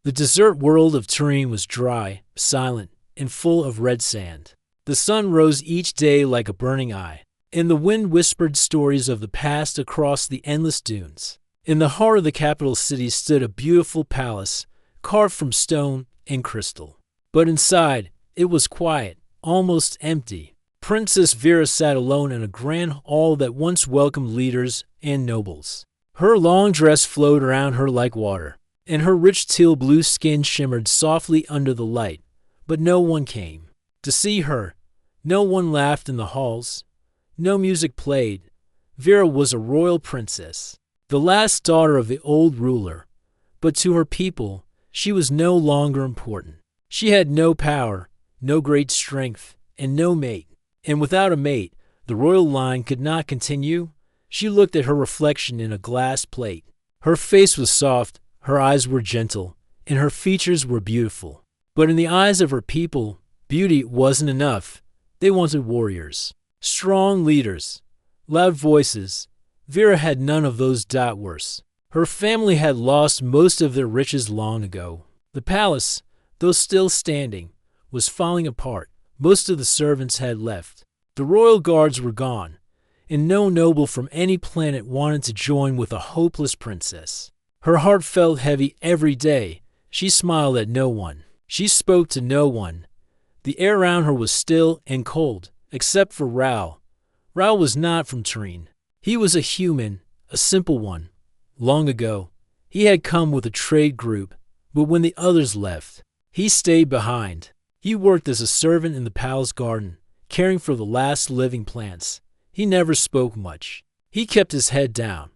The desert world of Turin was dry, silent, and full of red sand. The sun rose each day like a burning eye, and the wind whispered stories of the past across the endless dunes. In the heart of the capital city stood a beautiful palace, carved from stone and crystal. But inside, it was quiet, almost empty. Princess Vera sat alone in a grand hall that once welcomed leaders and nobles. Her long dress flowed around her like water, and her rich teal blue skin shimmered softly under the light. But no one came to see her. No one laughed in the halls. No music played. Vera was a royal princess, the last daughter of the old ruler. But to her people, she was no longer important. She had no power, no great strength, and no mate. And without a mate, the royal line could not continue. She looked at her reflection in a glass plate. Her face was soft, her eyes were gentle, and her features were beautiful. But in the eyes of her people, beauty wasn't enough. They wanted warriors, strong leaders, loud voices. Vera had none of those. Worse, her family had lost most of their riches long ago. The palace, though still standing, was falling apart. Most of the servants had left. The royal guards were gone, and no noble from any planet wanted to join with a hopeless princess. Her heart felt heavy every day. She smiled at no one. She spoke to no one. The air around her was still and cold, except for Raoul. Raoul was not from Turin. He was a human, a simple one. Long ago, he had come with a trade group, but when the others left, he stayed behind. He worked as a servant in the palace garden, caring for the last living plants. He never spoke much. He kept his head down.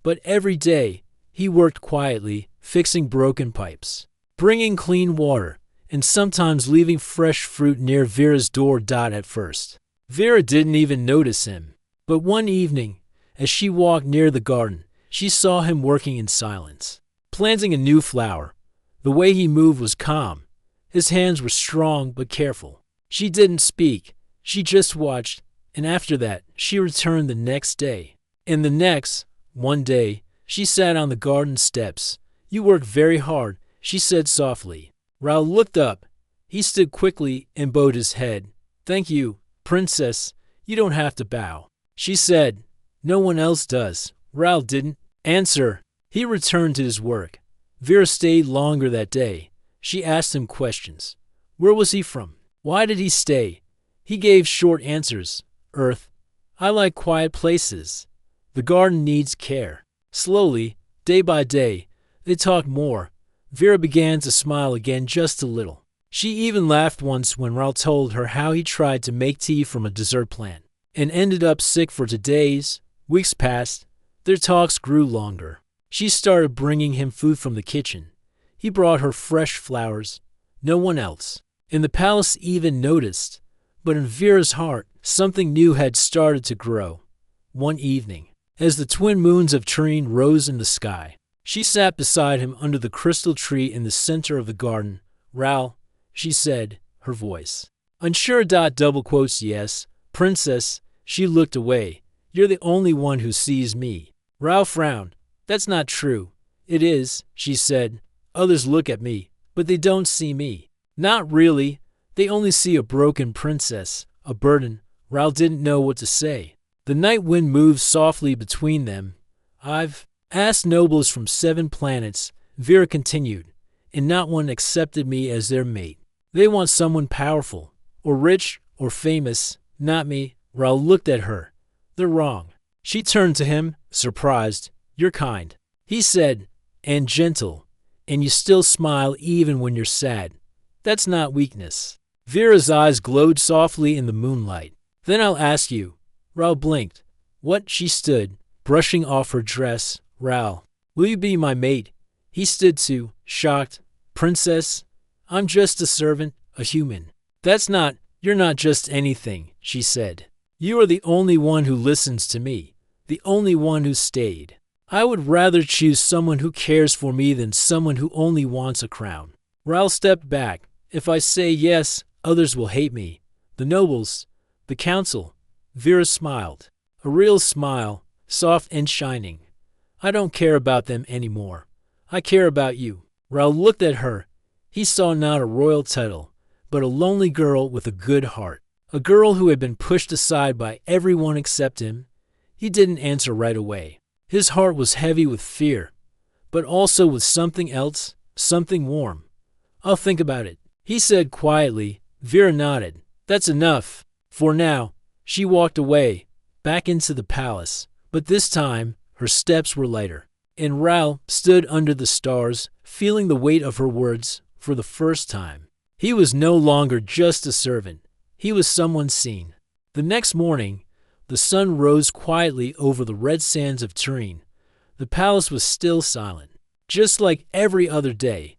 But every day, he worked quietly, fixing broken pipes, bringing clean water, and sometimes leaving fresh fruit near Vera's door. At first, Vera didn't even notice him. But one evening, as she walked near the garden, she saw him working in silence, planting a new flower. The way he moved was calm. His hands were strong but careful. She didn't speak. She just watched, and after that, she returned the next day. And the next, one day, she sat on the garden steps. "You work very hard," she said softly. Raoul looked up. He stood quickly and bowed his head. "Thank you, princess. You don't have to bow," she said. "No one else does." Raoul didn't answer. He returned to his work. Vera stayed longer that day. She asked him questions. Where was he from? Why did he stay? He gave short answers. "Earth. I like quiet places. The garden needs care." Slowly, day by day, they talked more. Vera began to smile again just a little. She even laughed once when Raoul told her how he tried to make tea from a dessert plant and ended up sick for 2 days. Weeks passed. Their talks grew longer. She started bringing him food from the kitchen. He brought her fresh flowers. No one else in the palace even noticed. But in Vera's heart, something new had started to grow. One evening, as the twin moons of Turin rose in the sky, she sat beside him under the crystal tree in the center of the garden. "Raoul," she said, her voice unsure. "Yes, princess." She looked away. "You're the only one who sees me." Raoul frowned. "That's not true." "It is," she said. "Others look at me, but they don't see me." "Not really. They only see a broken princess, a burden." Raoul didn't know what to say. The night wind moved softly between them. "I've asked nobles from 7 planets," Vera continued, "and not one accepted me as their mate. They want someone powerful, or rich, or famous. Not me." Raoul looked at her. "They're wrong." She turned to him, surprised. "You're kind," he said, "and gentle, and you still smile even when you're sad. That's not weakness." Vera's eyes glowed softly in the moonlight. "Then I'll ask you." Raoul blinked. "What?" She stood, brushing off her dress. "Raoul, will you be my mate?" He stood too, shocked. "Princess, I'm just a servant, a human." You're not just anything," she said. "You are the only one who listens to me, the only one who stayed. I would rather choose someone who cares for me than someone who only wants a crown." Raoul stepped back. "If I say yes, others will hate me. The nobles, the council." Vera smiled. A real smile, soft and shining. "I don't care about them anymore. I care about you." Raoul looked at her. He saw not a royal title, but a lonely girl with a good heart. A girl who had been pushed aside by everyone except him. He didn't answer right away. His heart was heavy with fear, but also with something else, something warm. "I'll think about it," he said quietly. Vera nodded. "That's enough. For now." She walked away, back into the palace, but this time her steps were lighter. And Raoul stood under the stars, feeling the weight of her words for the first time. He was no longer just a servant. He was someone seen. The next morning, the sun rose quietly over the red sands of Turin. The palace was still silent, just like every other day.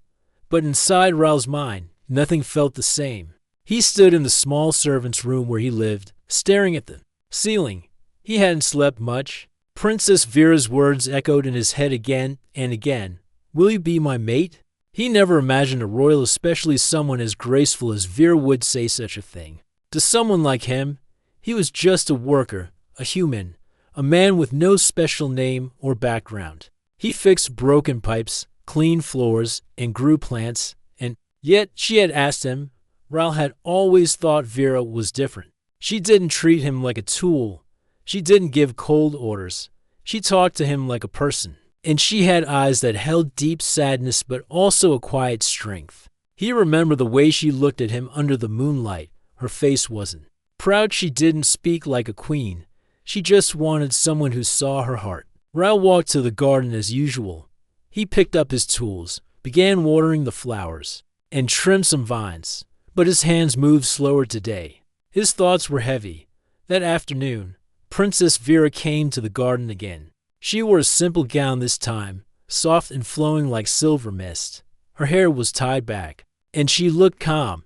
But inside Raoul's mind, nothing felt the same. He stood in the small servant's room where he lived, staring at the ceiling. He hadn't slept much. Princess Vera's words echoed in his head again and again. "Will you be my mate?" He never imagined a royal, especially someone as graceful as Vera, would say such a thing. To someone like him, he was just a worker, a human, a man with no special name or background. He fixed broken pipes, cleaned floors, and grew plants, and yet she had asked him. Raoul had always thought Vera was different. She didn't treat him like a tool. She didn't give cold orders. She talked to him like a person. And she had eyes that held deep sadness but also a quiet strength. He remembered the way she looked at him under the moonlight. Her face wasn't proud. She didn't speak like a queen. She just wanted someone who saw her heart. Raoul walked to the garden as usual. He picked up his tools, began watering the flowers, and trimmed some vines. But his hands moved slower today. His thoughts were heavy. That afternoon, Princess Vera came to the garden again. She wore a simple gown this time, soft and flowing like silver mist. Her hair was tied back, and she looked calm.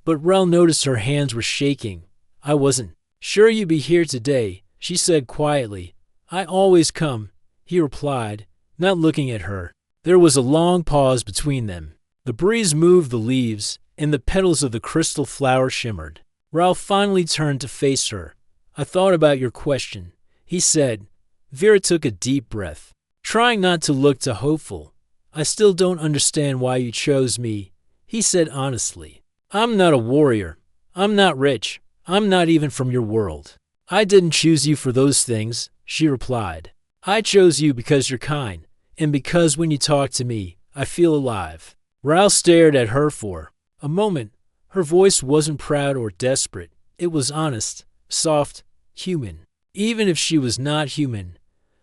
But Raoul noticed her hands were shaking. "I wasn't sure you'd be here today," she said quietly. "I always come," he replied, not looking at her. There was a long pause between them. The breeze moved the leaves, and the petals of the crystal flower shimmered. Raoul finally turned to face her. "I thought about your question," he said. Vera took a deep breath, trying not to look too hopeful. "I still don't understand why you chose me," he said honestly. "I'm not a warrior. I'm not rich. I'm not even from your world. I didn't choose you for those things," she replied. "I chose you because you're kind, and because when you talk to me, I feel alive." Raoul stared at her for a moment. Her voice wasn't proud or desperate. It was honest, soft, human. Even if she was not human.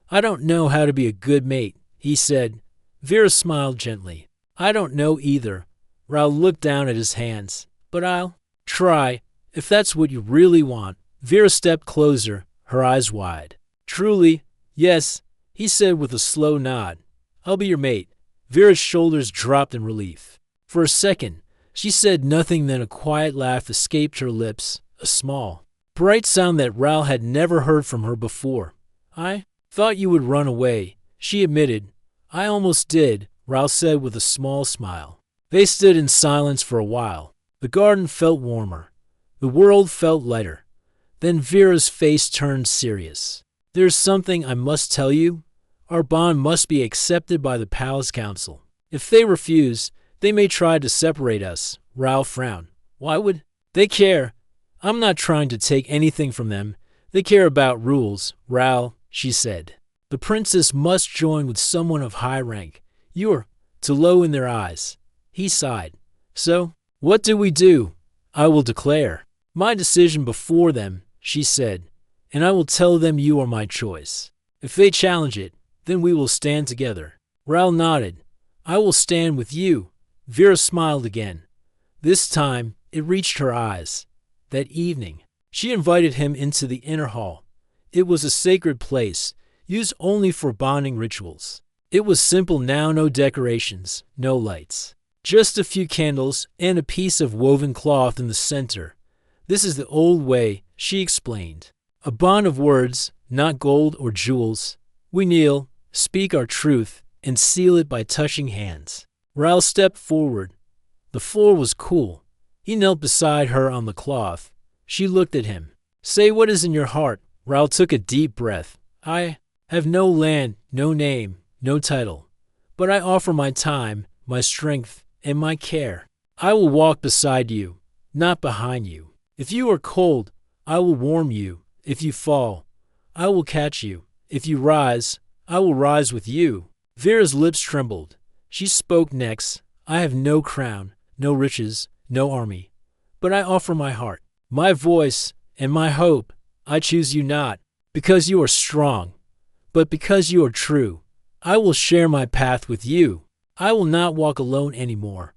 "I don't know how to be a good mate," he said. Vera smiled gently. "I don't know either." Raoul looked down at his hands. "But I'll try, if that's what you really want." Vera stepped closer, her eyes wide. "Truly, yes," he said with a slow nod. "I'll be your mate." Vera's shoulders dropped in relief. For a second, she said nothing, then a quiet laugh escaped her lips, a small, bright sound that Raoul had never heard from her before. "I thought you would run away," she admitted. "I almost did," Raoul said with a small smile. They stood in silence for a while. The garden felt warmer. The world felt lighter. Then Vera's face turned serious. "There's something I must tell you. Our bond must be accepted by the palace council. If they refuse, they may try to separate us." Raoul frowned. "Why would they care? I'm not trying to take anything from them. They care about rules." "Raoul," she said, "the princess must join with someone of high rank. You're too low in their eyes." He sighed. "So, what do we do?" "I will declare my decision before them," she said, "and I will tell them you are my choice. If they challenge it, then we will stand together." Raoul nodded. "I will stand with you." Vera smiled again. This time, it reached her eyes. That evening, she invited him into the inner hall. It was a sacred place, used only for bonding rituals. It was simple now, no decorations, no lights. Just a few candles and a piece of woven cloth in the center. "This is the old way," she explained. "A bond of words, not gold or jewels. We kneel, speak our truth, and seal it by touching hands." Raoul stepped forward. The floor was cool. He knelt beside her on the cloth. She looked at him. "Say what is in your heart." Raoul took a deep breath. "I have no land, no name, no title. But I offer my time, my strength, and my care. I will walk beside you, not behind you. If you are cold, I will warm you. If you fall, I will catch you. If you rise, I will rise with you." Vera's lips trembled. She spoke next. "I have no crown, no riches, no army, but I offer my heart, my voice, and my hope. I choose you not because you are strong, but because you are true. I will share my path with you. I will not walk alone anymore."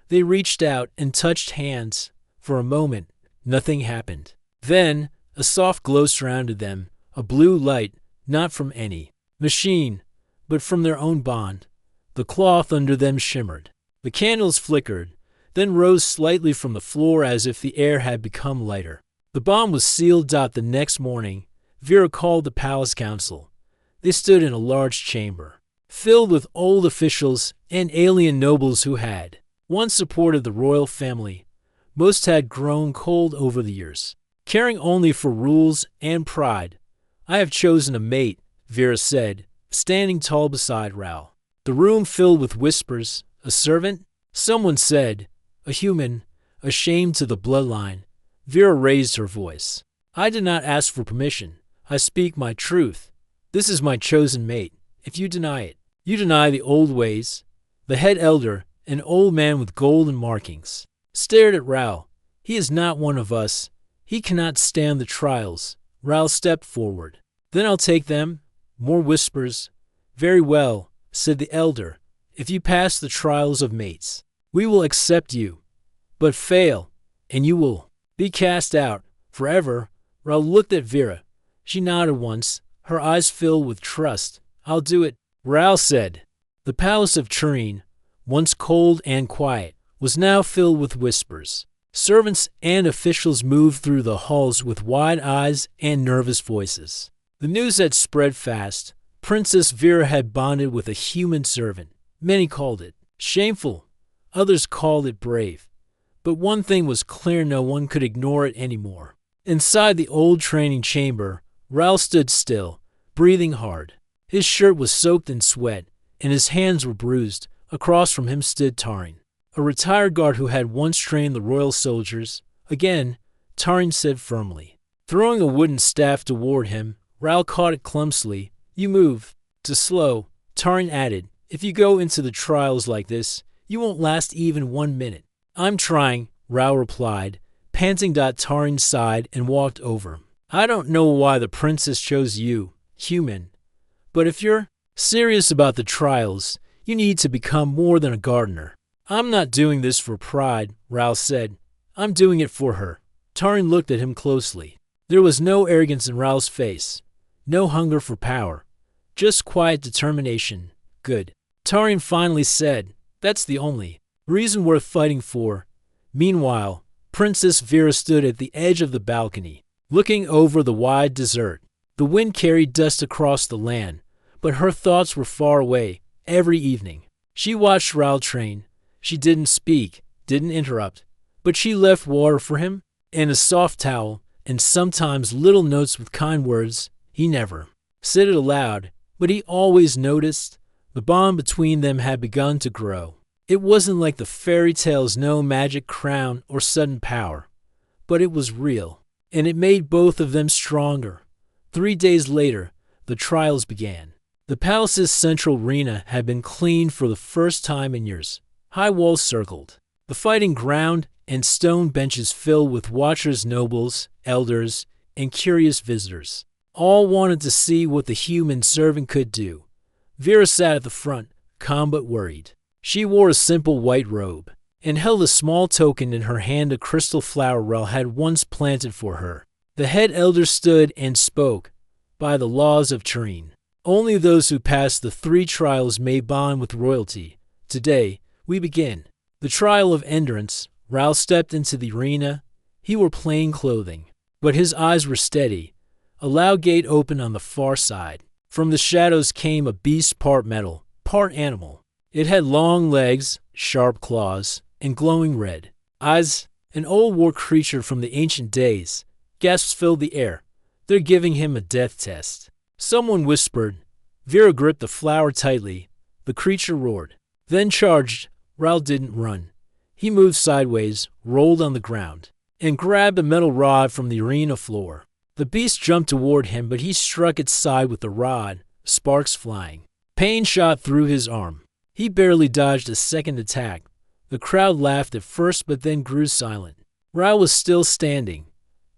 They reached out and touched hands. For a moment, nothing happened. Then, a soft glow surrounded them, a blue light, not from any machine, but from their own bond. The cloth under them shimmered. The candles flickered, then rose slightly from the floor as if the air had become lighter. The bond was sealed. The next morning, Vera called the palace council. They stood in a large chamber, filled with old officials and alien nobles who had once supported the royal family. Most had grown cold over the years, caring only for rules and pride. "I have chosen a mate," Vera said, standing tall beside Raoul. The room filled with whispers. "A servant?" Someone said. "A human, ashamed to the bloodline." Vera raised her voice. "I did not ask for permission. I speak my truth. This is my chosen mate. If you deny it, you deny the old ways." The head elder, an old man with golden markings, stared at Raoul. "He is not one of us. He cannot stand the trials." Raoul stepped forward. "Then I'll take them." More whispers. "Very well," said the elder. "If you pass the trials of mates, we will accept you. But fail, and you will be cast out forever." Raoul looked at Vera. She nodded once, her eyes filled with trust. "I'll do it," Raoul said. The palace of Turin, once cold and quiet, was now filled with whispers. Servants and officials moved through the halls with wide eyes and nervous voices. The news had spread fast. Princess Vera had bonded with a human servant. Many called it shameful. Others called it brave. But one thing was clear: no one could ignore it anymore. Inside the old training chamber, Raoul stood still, breathing hard. His shirt was soaked in sweat, and his hands were bruised. Across from him stood Tarin, a retired guard who had once trained the royal soldiers. "Again," Tarin said firmly. Throwing a wooden staff toward him, Raoul caught it clumsily. "You move too slow," Tarin added. "If you go into the trials like this, you won't last even 1 minute." "I'm trying," Raoul replied, panting. Tarin sighed and walked over. "I don't know why the princess chose you, human, but if you're serious about the trials, you need to become more than a gardener." "I'm not doing this for pride," Raoul said. "I'm doing it for her." Tarin looked at him closely. There was no arrogance in Raoul's face, no hunger for power, just quiet determination. "Good," Tarin finally said. "That's the only reason worth fighting for." Meanwhile, Princess Vera stood at the edge of the balcony, looking over the wide desert. The wind carried dust across the land, but her thoughts were far away. Every evening, she watched Raoul train. She didn't speak, didn't interrupt, but she left water for him, and a soft towel, and sometimes little notes with kind words. He never said it aloud, but he always noticed. The bond between them had begun to grow. It wasn't like the fairy tales, no magic crown or sudden power, but it was real, and it made both of them stronger. 3 days later, the trials began. The palace's central arena had been cleaned for the first time in years. High walls circled the fighting ground, and stone benches filled with watchers, nobles, elders, and curious visitors. All wanted to see what the human servant could do. Vera sat at the front, calm but worried. She wore a simple white robe and held a small token in her hand, a crystal flower Raoul had once planted for her. The head elder stood and spoke. "By the laws of Turin, only those who pass the 3 trials may bond with royalty. Today, we begin the trial of endurance." Raoul stepped into the arena. He wore plain clothing, but his eyes were steady. A loud gate opened on the far side. From the shadows came a beast, part metal, part animal. It had long legs, sharp claws, and glowing red eyes. An old war creature from the ancient days. Gasps filled the air. "They're giving him a death test." Someone whispered. Vera gripped the flower tightly. The creature roared, then charged, Raoul didn't run. He moved sideways, rolled on the ground, and grabbed a metal rod from the arena floor. The beast jumped toward him, but he struck its side with the rod, sparks flying. Pain shot through his arm. He barely dodged a second attack. The crowd laughed at first, but then grew silent. Raoul was still standing,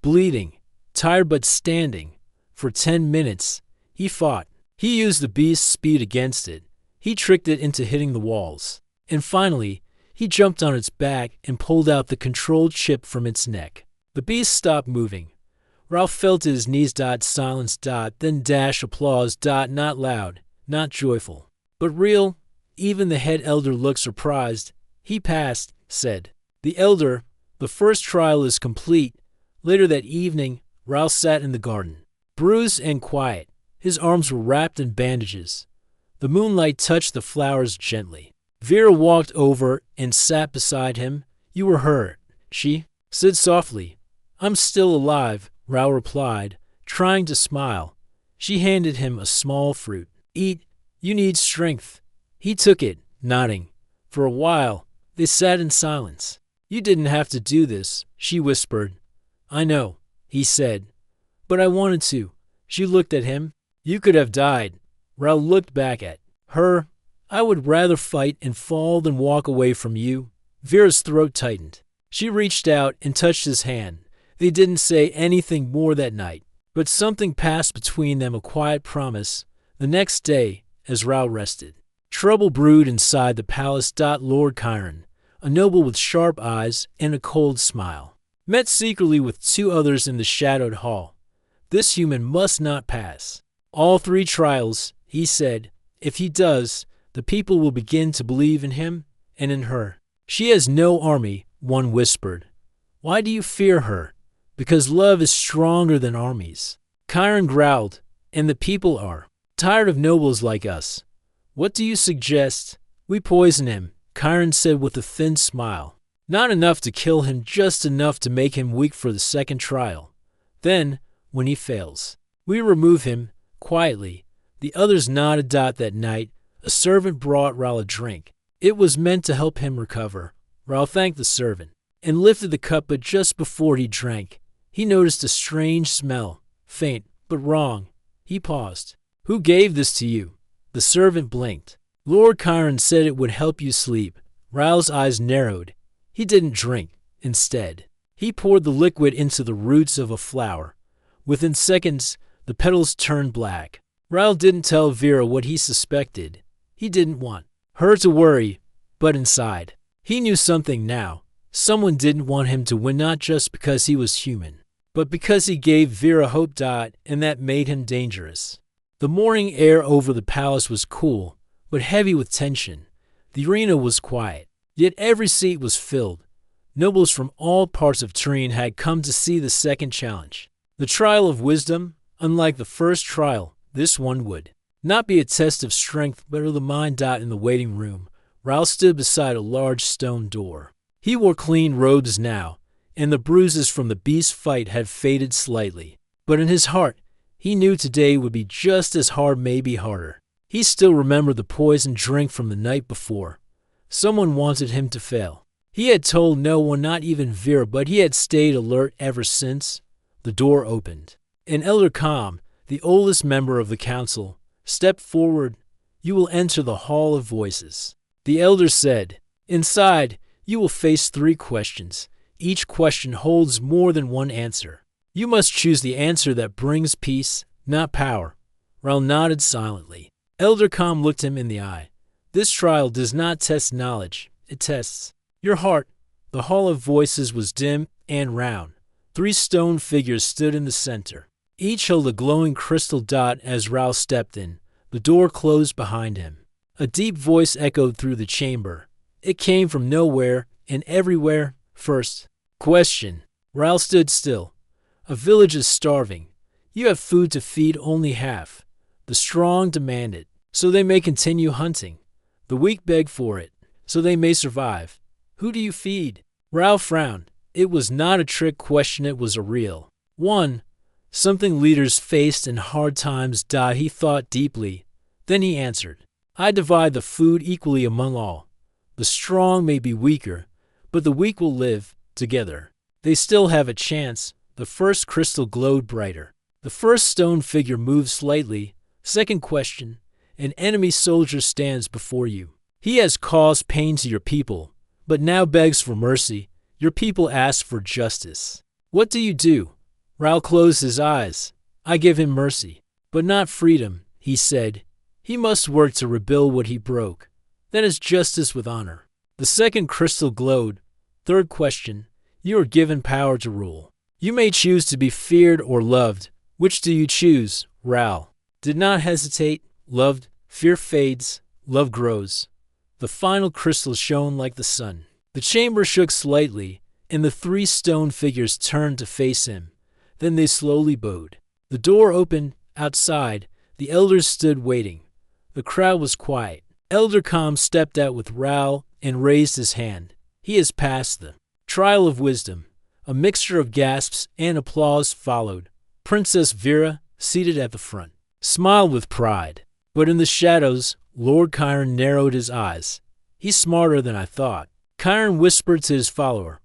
bleeding, tired but standing. For 10 minutes, he fought. He used the beast's speed against it. He tricked it into hitting the walls. And finally, he jumped on its back and pulled out the control chip from its neck. The beast stopped moving. Raoul fell to his knees. Silence. Then dash applause. Not loud, not joyful, but real. Even the head elder looked surprised. He passed, said the elder. The first trial is complete. Later that evening, Raoul sat in the garden, bruised and quiet. His arms were wrapped in bandages. The moonlight touched the flowers gently. Vera walked over and sat beside him. You were hurt, she said softly. I'm still alive, Raoul replied, trying to smile. She handed him a small fruit. Eat, you need strength. He took it, nodding. For a while, they sat in silence. You didn't have to do this, she whispered. I know, he said. But I wanted to. She looked at him. You could have died. Raoul looked back at her. I would rather fight and fall than walk away from you. Vera's throat tightened. She reached out and touched his hand. They didn't say anything more that night, but something passed between them, a quiet promise. The next day, as Raoul rested, trouble brewed inside the palace. Lord Chiron, a noble with sharp eyes and a cold smile, met secretly with 2 others in the shadowed hall. This human must not pass all 3 trials, he said. If he does, the people will begin to believe in him and in her. She has no army, one whispered. Why do you fear her? Because love is stronger than armies. Chiron growled, and the people are tired of nobles like us. What do you suggest? We poison him, Chiron said with a thin smile. Not enough to kill him, just enough to make him weak for the second trial. Then, when he fails, we remove him, quietly. The others nodded. That night, a servant brought Raoul a drink. It was meant to help him recover. Raoul thanked the servant and lifted the cup, but just before he drank, he noticed a strange smell, faint but wrong. He paused. Who gave this to you? The servant blinked. Lord Chiron said it would help you sleep. Raoul's eyes narrowed. He didn't drink. Instead, he poured the liquid into the roots of a flower. Within seconds, the petals turned black. Raoul didn't tell Vera what he suspected. He didn't want her to worry, but inside, he knew something now. Someone didn't want him to win, not just because he was human, but because he gave Vera hope. And that made him dangerous. The morning air over the palace was cool, but heavy with tension. The arena was quiet, yet every seat was filled. Nobles from all parts of Turin had come to see the second challenge. The trial of wisdom. Unlike the first trial, this one would not be a test of strength, but of the mind. In the waiting room, Raoul stood beside a large stone door. He wore clean robes now, and the bruises from the beast fight had faded slightly. But in his heart, he knew today would be just as hard, maybe harder. He still remembered the poisoned drink from the night before. Someone wanted him to fail. He had told no one, not even Vera, but he had stayed alert ever since. The door opened. An elder Calm, the oldest member of the council, stepped forward. You will enter the Hall of Voices. The elder said, inside, you will face 3 questions. Each question holds more than one answer. You must choose the answer that brings peace, not power. Raoul nodded silently. Elder Calm looked him in the eye. This trial does not test knowledge. It tests your heart. The Hall of Voices was dim and round. 3 stone figures stood in the center. Each held a glowing crystal. As Raoul stepped in, the door closed behind him. A deep voice echoed through the chamber. It came from nowhere and everywhere. First question. Raoul stood still. A village is starving. You have food to feed only half. The strong demand it, so they may continue hunting. The weak beg for it, so they may survive. Who do you feed? Raoul frowned. It was not a trick question, it was a real one. Something leaders faced in hard times. He thought deeply. Then he answered. I divide the food equally among all. The strong may be weaker, but the weak will live together. They still have a chance. The first crystal glowed brighter. The first stone figure moved slightly. Second question. An enemy soldier stands before you. He has caused pain to your people, but now begs for mercy. Your people ask for justice. What do? Raoul closed his eyes. I give him mercy, but not freedom, he said. He must work to rebuild what he broke. That is justice with honor. The second crystal glowed. Third question. You are given power to rule. You may choose to be feared or loved. Which do you choose? Raoul did not hesitate. Loved. Fear fades. Love grows. The final crystal shone like the sun. The chamber shook slightly, and the three stone figures turned to face him. Then they slowly bowed. The door opened. Outside, the elders stood waiting. The crowd was quiet. Elder Com stepped out with Raoul and raised his hand. He has passed the trial of wisdom. A mixture of gasps and applause followed. Princess Vera, seated at the front, smiled with pride. But in the shadows, Lord Chiron narrowed his eyes. He's smarter than I thought. Chiron whispered to his follower,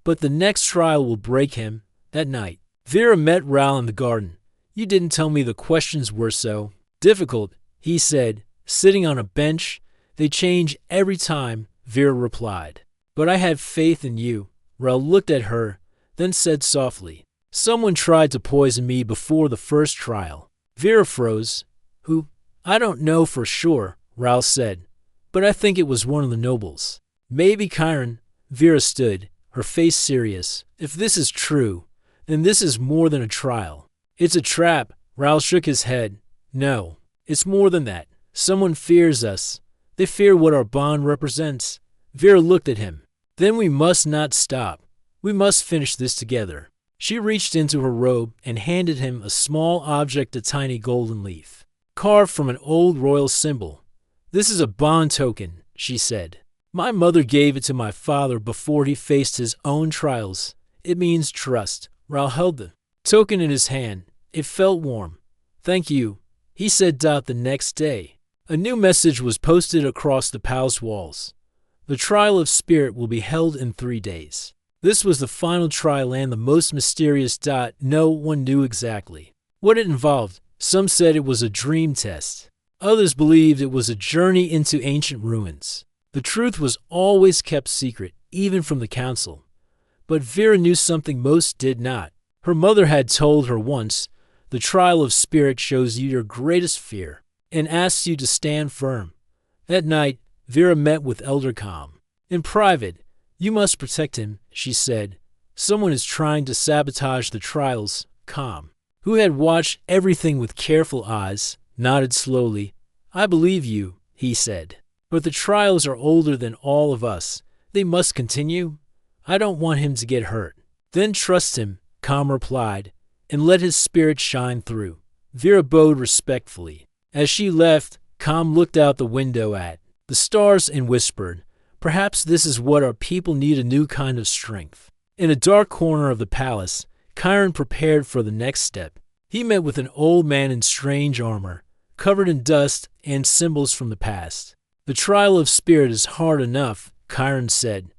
but the next trial will break him. That night, Vera met Raoul in the garden. You didn't tell me the questions were so difficult, he said, sitting on a bench. They change every time, Vera replied. But I had faith in you. Raoul looked at her, then said softly, someone tried to poison me before the first trial. Vera froze. Who? I don't know for sure, Raoul said, but I think it was one of the nobles. Maybe Chiron. Vera stood, her face serious. If this is true, then this is more than a trial. It's a trap. Raoul shook his head. No, it's more than that. Someone fears us. They fear what our bond represents. Vera looked at him. Then we must not stop. We must finish this together. She reached into her robe and handed him a small object, a tiny golden leaf, carved from an old royal symbol. This is a bond token, she said. My mother gave it to my father before he faced his own trials. It means trust. Raoul held the token in his hand. It felt warm. Thank you, he said. The next day, a new message was posted across the palace walls. The trial of spirit will be held in 3 days. This was the final trial and the most mysterious. No one knew exactly what it involved. Some said it was a dream test. Others believed it was a journey into ancient ruins. The truth was always kept secret, even from the council. But Vera knew something most did not. Her mother had told her once, the trial of spirit shows you your greatest fear and asks you to stand firm. That night, Vera met with Elder Com. In private, you must protect him, she said. Someone is trying to sabotage the trials. Com, who had watched everything with careful eyes, nodded slowly. I believe you, he said. But the trials are older than all of us. They must continue. I don't want him to get hurt. Then trust him, Com replied, and let his spirit shine through. Vera bowed respectfully. As she left, Com looked out the window at the stars and whispered, perhaps this is what our people need, a new kind of strength. In a dark corner of the palace, Chiron prepared for the next step. He met with an old man in strange armor, covered in dust and symbols from the past. The trial of spirit is hard enough, Chiron said,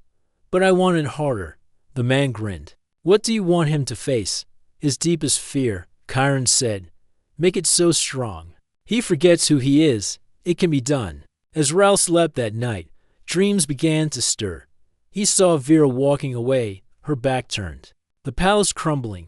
but I want it harder. The man grinned. What do you want him to face? His deepest fear, Chiron said. Make it so strong. He forgets who he is. It can be done. As Raoul slept that night, dreams began to stir. He saw Vera walking away, her back turned. The palace crumbling,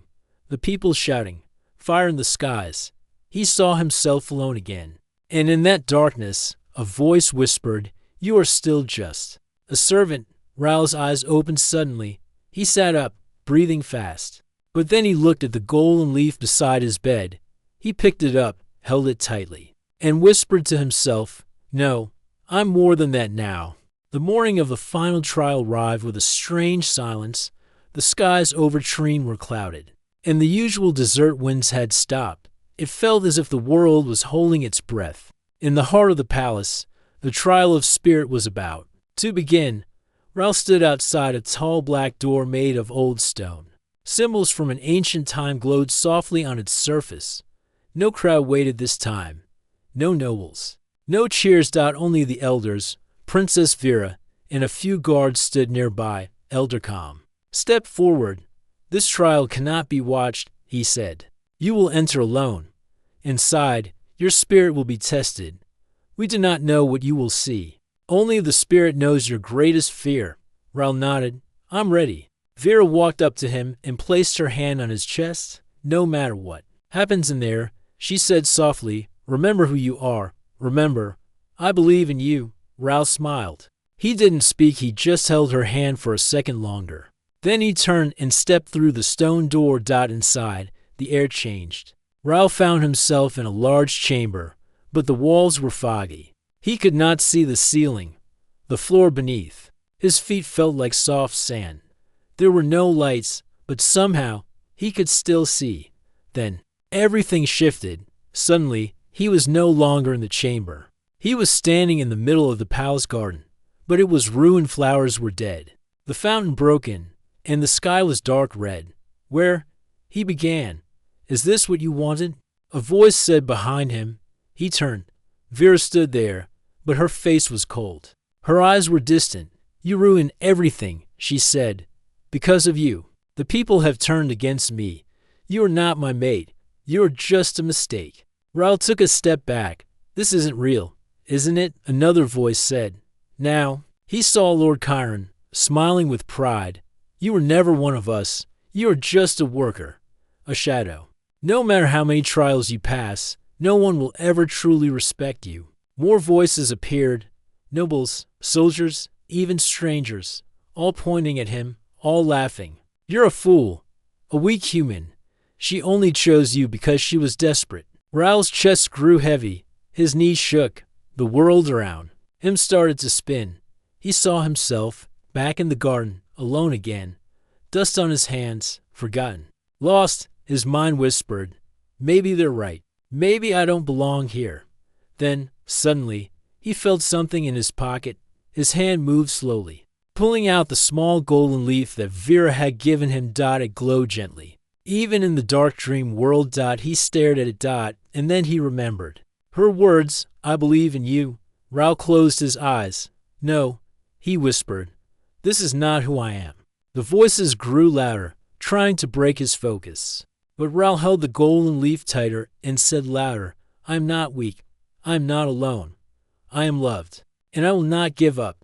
the people shouting, fire in the skies. He saw himself alone again. And in that darkness, a voice whispered, you are still just a servant. Raoul's eyes opened suddenly. He sat up, breathing fast. But then he looked at the golden leaf beside his bed. He picked it up, held it tightly, and whispered to himself, no, I'm more than that now. The morning of the final trial arrived with a strange silence. The skies over Treen were clouded, and the usual desert winds had stopped. It felt as if the world was holding its breath. In the heart of the palace, the trial of spirit was about to begin. Raoul stood outside a tall black door made of old stone. Symbols from an ancient time glowed softly on its surface. No crowd waited this time. No nobles. No cheers. Only the elders, Princess Vera, and a few guards stood nearby. Elder Calm. Step forward. This trial cannot be watched, he said. You will enter alone. Inside, your spirit will be tested. We do not know what you will see. Only the spirit knows your greatest fear. Raoul nodded. I'm ready. Vera walked up to him and placed her hand on his chest. No matter what happens in there, she said softly, remember who you are. Remember, I believe in you. Raoul smiled. He didn't speak, he just held her hand for a second longer. Then he turned and stepped through the stone door. Inside, the air changed. Raoul found himself in a large chamber, but the walls were foggy. He could not see the ceiling, the floor beneath. His feet felt like soft sand. There were no lights, but somehow he could still see. Then everything shifted. Suddenly, he was no longer in the chamber. He was standing in the middle of the palace garden, but it was ruined. Flowers were dead, the fountain broken, and the sky was dark red. Where? He began. Is this what you wanted? A voice said behind him. He turned. Vera stood there, but her face was cold. Her eyes were distant. You ruined everything, she said. Because of you, the people have turned against me. You are not my mate. You are just a mistake. Raoul took a step back. This isn't real, isn't it? Another voice said. Now, he saw Lord Chiron, smiling with pride. You were never one of us. You are just a worker, a shadow. No matter how many trials you pass, no one will ever truly respect you. More voices appeared. Nobles, soldiers, even strangers, all pointing at him, all laughing. You're a fool, a weak human. She only chose you because she was desperate. Raoul's chest grew heavy. His knees shook. The world around him started to spin. He saw himself back in the garden, alone again. Dust on his hands, forgotten. Lost, his mind whispered. Maybe they're right. Maybe I don't belong here. Then, suddenly, he felt something in his pocket. His hand moved slowly, pulling out the small golden leaf that Vera had given him. It glowed gently. Even in the dark dream world. He stared at it. And then he remembered her words, I believe in you. Raoul closed his eyes. No, he whispered. This is not who I am. The voices grew louder, trying to break his focus. But Raoul held the golden leaf tighter and said louder, I am not weak. I am not alone. I am loved, and I will not give up.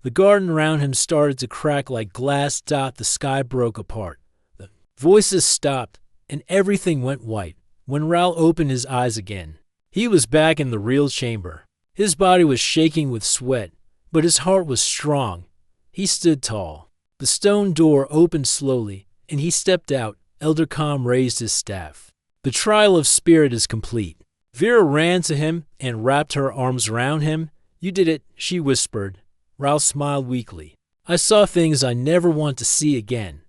The garden around him started to crack like glass. The sky broke apart. The voices stopped, and everything went white. When Raoul opened his eyes again, he was back in the real chamber. His body was shaking with sweat, but his heart was strong. He stood tall. The stone door opened slowly, and he stepped out. Elder Calm raised his staff. The trial of spirit is complete. Vera ran to him and wrapped her arms around him. You did it, she whispered. Raoul smiled weakly. I saw things I never want to see again.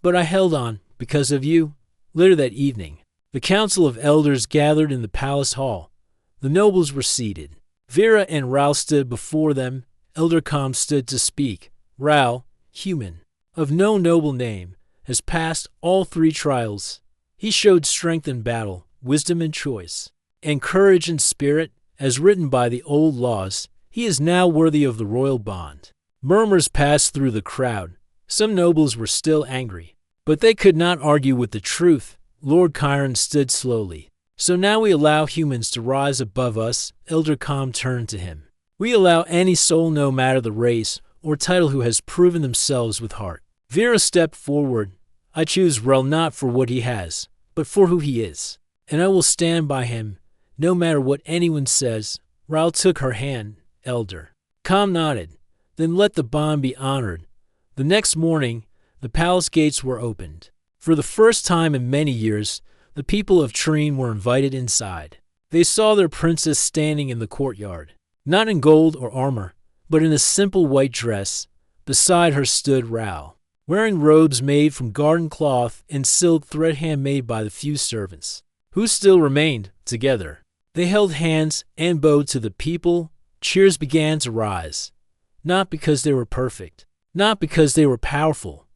But I held on because of you. Later that evening, the council of elders gathered in the palace hall. The nobles were seated. Vera and Raoul stood before them. Elder Calm stood to speak. Raoul, human, of no noble name, has passed all 3 trials. He showed strength in battle, wisdom in choice, and courage in spirit, as written by the old laws. He is now worthy of the royal bond. Murmurs passed through the crowd. Some nobles were still angry, but they could not argue with the truth. Lord Chiron stood slowly. So now we allow humans to rise above us. Elder Calm turned to him. We allow any soul, no matter the race or title, who has proven themselves with heart. Vera stepped forward. I choose Raoul not for what he has, but for who he is. And I will stand by him, no matter what anyone says. Raoul took her hand. Elder Calm nodded. Then let the bond be honored. The next morning, the palace gates were opened. For the first time in many years, the people of Treen were invited inside. They saw their princess standing in the courtyard, not in gold or armor, but in a simple white dress. Beside her stood Raoul, wearing robes made from garden cloth and silk thread handmade by the few servants, who still remained together. They held hands and bowed to the people. Cheers began to rise, not because they were perfect, not because they were powerful,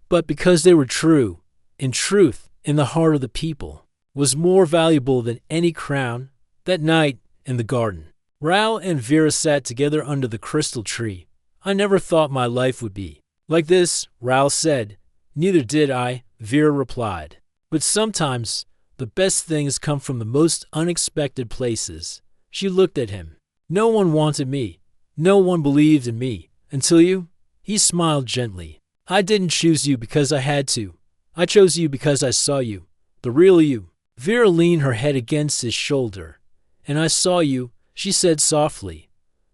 but because they were true, and truth in the heart of the people was more valuable than any crown. That night in the garden, Raoul and Vera sat together under the crystal tree. I never thought my life would be like this, Raoul said. Neither did I, Vera replied. But sometimes the best things come from the most unexpected places. She looked at him. No one wanted me. No one believed in me. Until you? He smiled gently. I didn't choose you because I had to. I chose you because I saw you. The real you. Vera leaned her head against his shoulder. And I saw you, she said softly.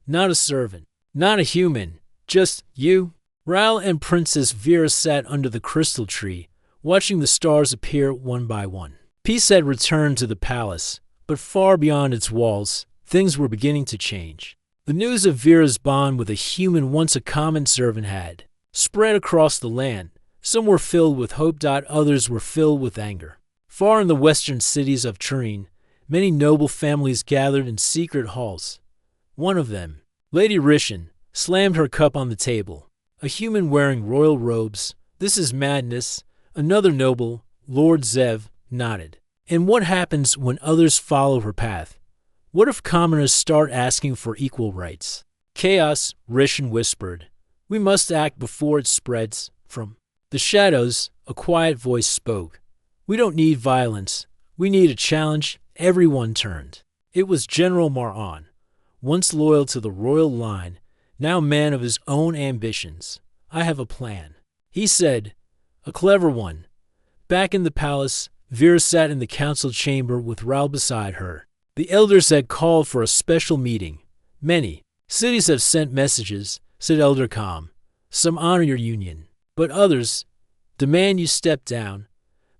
Not a servant. Not a human. Just you. Raoul and Princess Vera sat under the crystal tree, watching the stars appear one by one. Peace had returned to the palace, but far beyond its walls, things were beginning to change. The news of Vera's bond with a human once a common servant had spread across the land. Some were filled with hope, others were filled with anger. Far in the western cities of Turin, many noble families gathered in secret halls. One of them, Lady Rishin, slammed her cup on the table. A human wearing royal robes. This is madness. Another noble, Lord Zev, nodded. And what happens when others follow her path? What if commoners start asking for equal rights? Chaos, Rishin whispered. We must act before it spreads. From the shadows, a quiet voice spoke. We don't need violence. We need a challenge. Everyone turned. It was General Maran, once loyal to the royal line, now a man of his own ambitions. I have a plan, he said. A clever one. Back in the palace, Vera sat in the council chamber with Raoul beside her. The elders had called for a special meeting. Many cities have sent messages, said Elder Calm. Some honor your union, but others demand you step down.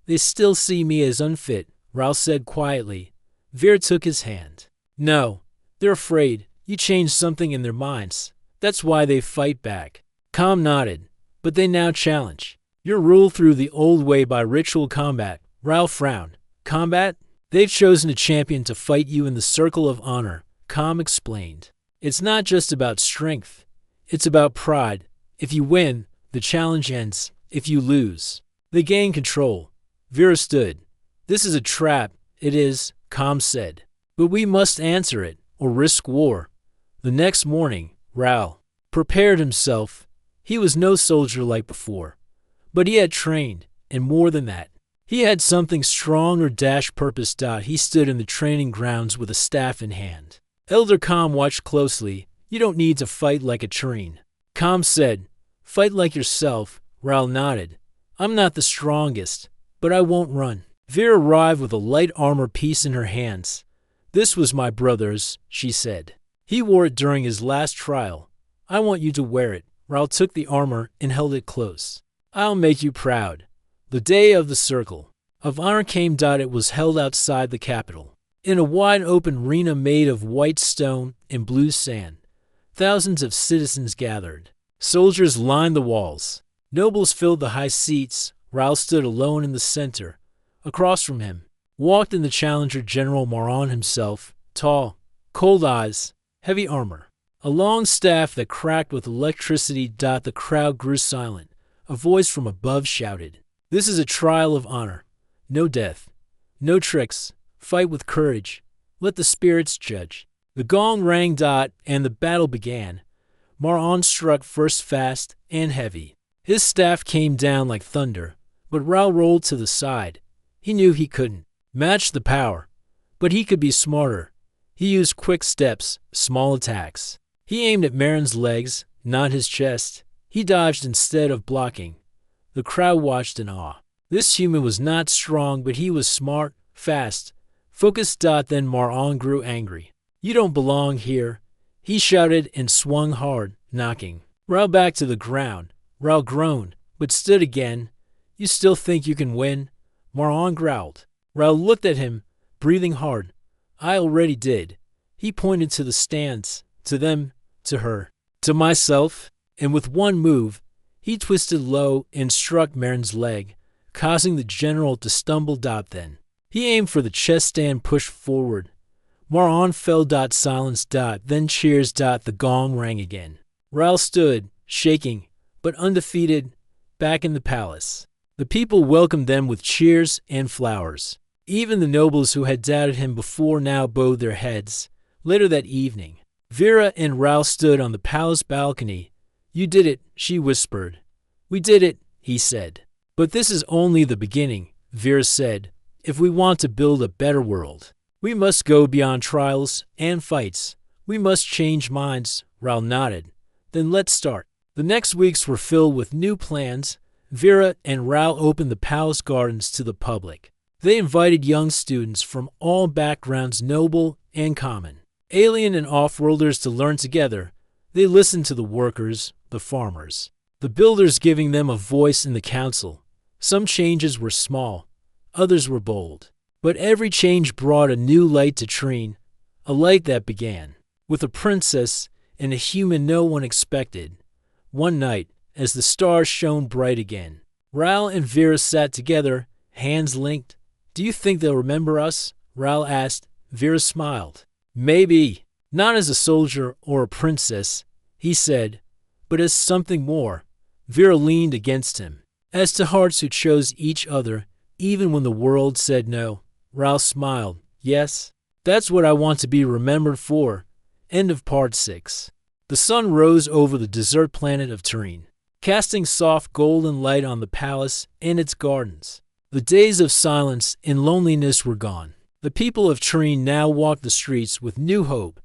They still see me as unfit, Raoul said quietly. Vera took his hand. No, they're afraid. You changed something in their minds. That's why they fight back. Calm nodded. But they now challenge. You're ruled through the old way by ritual combat. Raoul frowned. Combat? They've chosen a champion to fight you in the circle of honor, Calm explained. It's not just about strength. It's about pride. If you win, the challenge ends. If you lose, they gain control. Vera stood. This is a trap. It is, Calm said. But we must answer it, or risk war. The next morning, Raoul prepared himself. He was no soldier like before, but he had trained, and more than that, he had something strong or purpose. He stood in the training grounds with a staff in hand. Elder Calm watched closely. You don't need to fight like a Turin. Calm said, fight like yourself. Raoul nodded. I'm not the strongest, but I won't run. Vera arrived with a light armor piece in her hands. This was my brother's, she said. He wore it during his last trial. I want you to wear it. Raoul took the armor and held it close. I'll make you proud. The day of the Circle of Honor came. It was held outside the capital, in a wide open arena made of white stone and blue sand. Thousands of citizens gathered. Soldiers lined the walls. Nobles filled the high seats. Raoul stood alone in the center. Across from him walked in the challenger General Maran himself, tall, cold eyes, heavy armor, a long staff that cracked with electricity. The crowd grew silent. A voice from above shouted, this is a trial of honor. No death. No tricks. Fight with courage. Let the spirits judge. The gong rang. And the battle began. Maran struck first fast and heavy. His staff came down like thunder, but Raoul rolled to the side. He knew he couldn't match the power, but he could be smarter. He used quick steps, small attacks. He aimed at Maran's legs, not his chest. He dodged instead of blocking. The crowd watched in awe. This human was not strong, but he was smart, fast, focused. Then Maran grew angry. You don't belong here, he shouted and swung hard, knocking Raoul back to the ground. Raoul groaned, but stood again. You still think you can win? Maran growled. Raoul looked at him, breathing hard. I already did. He pointed to the stands, to them, to her, to myself, and with one move, he twisted low and struck Maran's leg, causing the general to stumble. Then he aimed for the chest stand, pushed forward. Maran fell. Silence. Then cheers. The gong rang again. Raoul stood, shaking, but undefeated, back in the palace. The people welcomed them with cheers and flowers. Even the nobles who had doubted him before now bowed their heads. Later that evening, Vera and Raoul stood on the palace balcony. You did it, she whispered. We did it, he said. But this is only the beginning, Vera said. If we want to build a better world, we must go beyond trials and fights. We must change minds, Raoul nodded. Then let's start. The next weeks were filled with new plans. Vera and Raoul opened the palace gardens to the public. They invited young students from all backgrounds, noble and common, alien and off-worlders, to learn together. They listened to the workers, the farmers, the builders, giving them a voice in the council. Some changes were small, others were bold. But every change brought a new light to Treen, a light that began with a princess and a human no one expected. One night, as the stars shone bright again, Raoul and Vera sat together, hands linked. Do you think they'll remember us? Raoul asked. Vera smiled. Maybe. Not as a soldier or a princess, he said, but as something more. Vera leaned against him. As to hearts who chose each other, even when the world said no. Raoul smiled. Yes, that's what I want to be remembered for. End of part 6. The sun rose over the desert planet of Turin, casting soft golden light on the palace and its gardens. The days of silence and loneliness were gone. The people of Turin now walked the streets with new hope.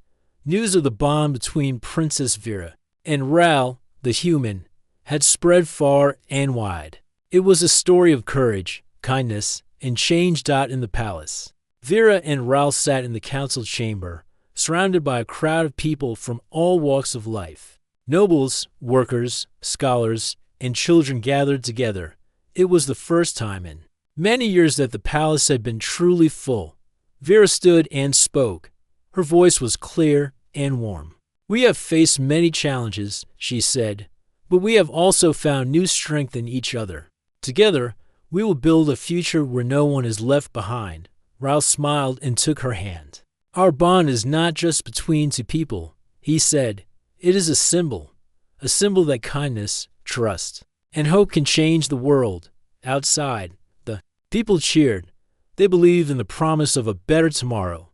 News of the bond between Princess Vera and Raoul, the human, had spread far and wide. It was a story of courage, kindness, and change. In the palace, Vera and Raoul sat in the council chamber, surrounded by a crowd of people from all walks of life. Nobles, workers, scholars, and children gathered together. It was the first time in many years that the palace had been truly full. Vera stood and spoke. Her voice was clear and warm. We have faced many challenges, she said, but we have also found new strength in each other. Together, we will build a future where no one is left behind. Raoul smiled and took her hand. Our bond is not just between two people, he said. It is a symbol that kindness, trust, and hope can change the world. Outside, the people cheered. They believed in the promise of a better tomorrow.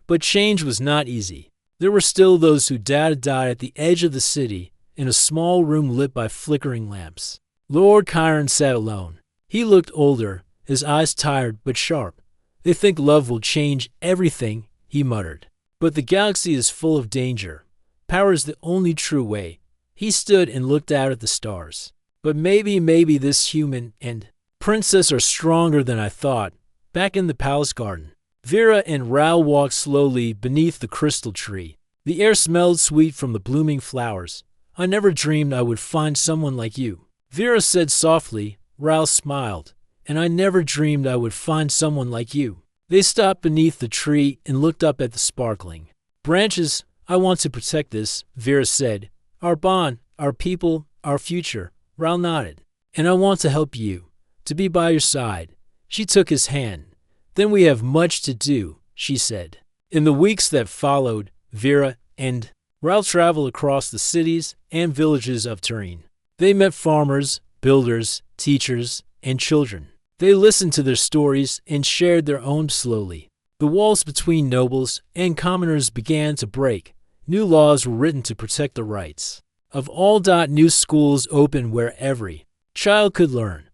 But change was not easy. There were still those who died at the edge of the city, in a small room lit by flickering lamps. Lord Chiron sat alone. He looked older, his eyes tired but sharp. They think love will change everything, he muttered. But the galaxy is full of danger. Power is the only true way. He stood and looked out at the stars. But maybe this human and princess are stronger than I thought. Back in the palace garden, Vera and Raoul walked slowly beneath the crystal tree. The air smelled sweet from the blooming flowers. I never dreamed I would find someone like you, Vera said softly. Raoul smiled. And I never dreamed I would find someone like you. They stopped beneath the tree and looked up at the sparkling branches. I want to protect this, Vera said. Our bond, our people, our future. Raoul nodded. And I want to help you, to be by your side. She took his hand. Then we have much to do, she said. In the weeks that followed, Vera and Raoul traveled across the cities and villages of Turin. They met farmers, builders, teachers, and children. They listened to their stories and shared their own slowly. The walls between nobles and commoners began to break. New laws were written to protect the rights of all. New schools opened where every child could learn.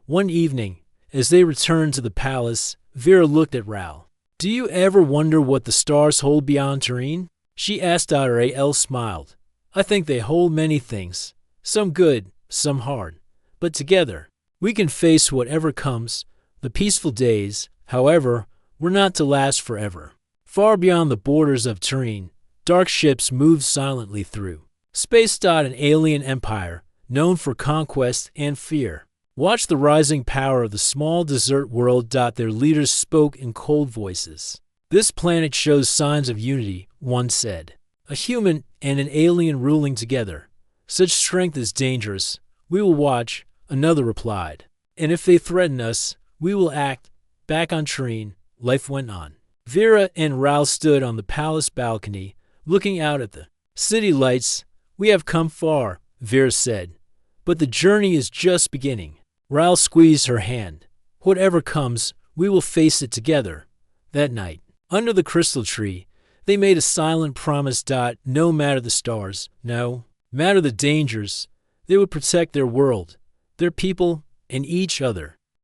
One evening, as they returned to the palace, Vera looked at Raoul. Do you ever wonder what the stars hold beyond Turin? She asked. Raoul smiled. I think they hold many things, some good, some hard. But together, we can face whatever comes. The peaceful days, however, were not to last forever. Far beyond the borders of Turin, dark ships moved silently through space. An alien empire, known for conquest and fear, watched the rising power of the small desert world. Their leaders spoke in cold voices. This planet shows signs of unity, one said. A human and an alien ruling together. Such strength is dangerous. We will watch, another replied. And if they threaten us, we will act. Back on Turin, life went on. Vera and Raoul stood on the palace balcony, looking out at the city lights. We have come far, Vera said. But the journey is just beginning. Raoul squeezed her hand. Whatever comes, we will face it together. That night, under the crystal tree, they made a silent promise. No matter the stars, no No matter the dangers, they would protect their world, their people, and each other.